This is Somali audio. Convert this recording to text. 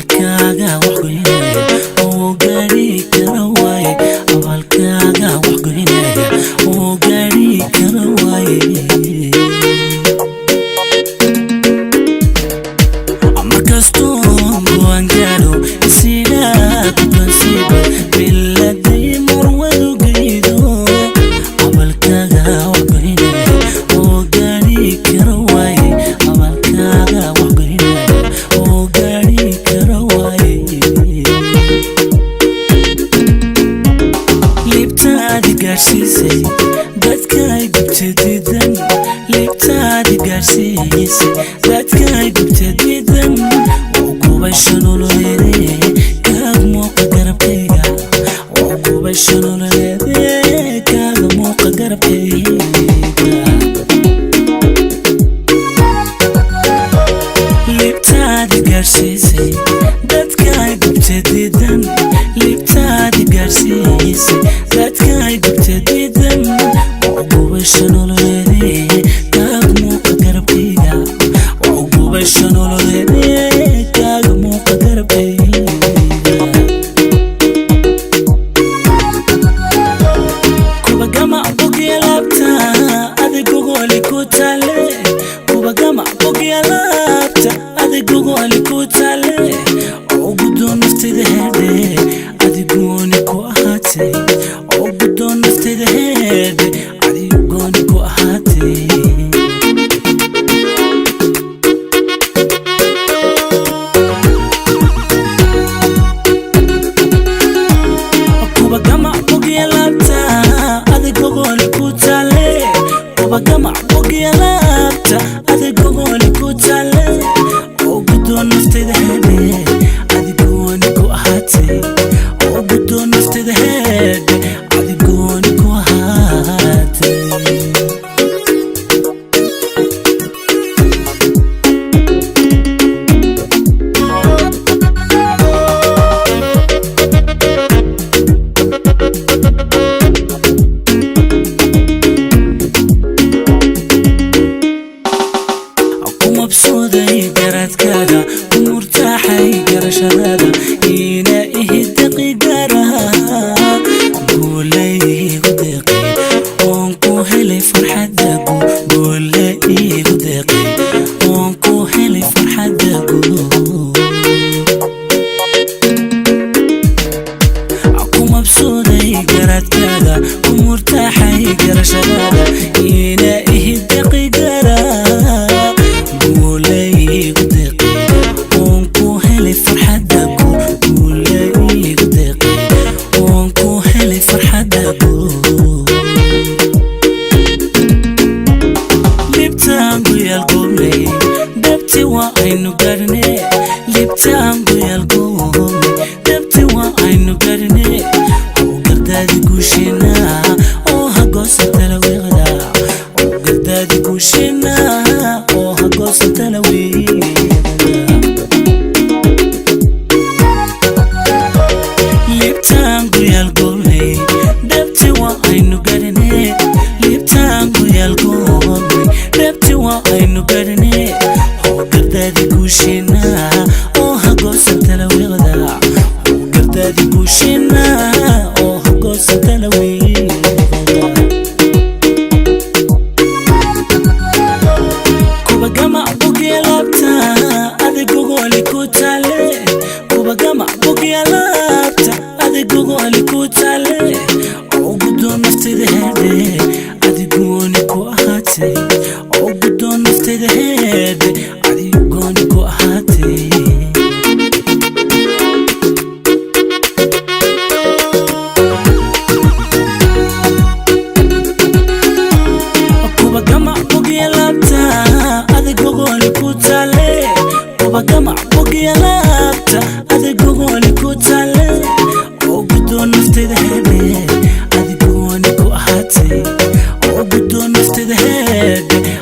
abalkaaga wax goynaya oo gaari kara waaye abalkaaga wax goynaya oo gaari kara waaye markastoo go'aan gaadho sidaad bansiiba biladii marwadu geydo abalkaaga wax goynaya oo gaari kara waaye abalkaaga wax goynaya oo gaari kara waaye libtaadi gaarsiisay dadkay gubtadiidan libtaadi gaarsiisay dadkay gubtadiidan وقوبشنوليدي كاغ موقع قربكيغا وقوبشنوليدي كاغ موقع قربكيغا لبتادي قرسيسي دادكاي قبتديدن لبتادي قرسيسي دادكاي قبتديدن وقوبشنوليدي كاغ موقع قربكيغا وقوبشنوليدي Nafteeda heede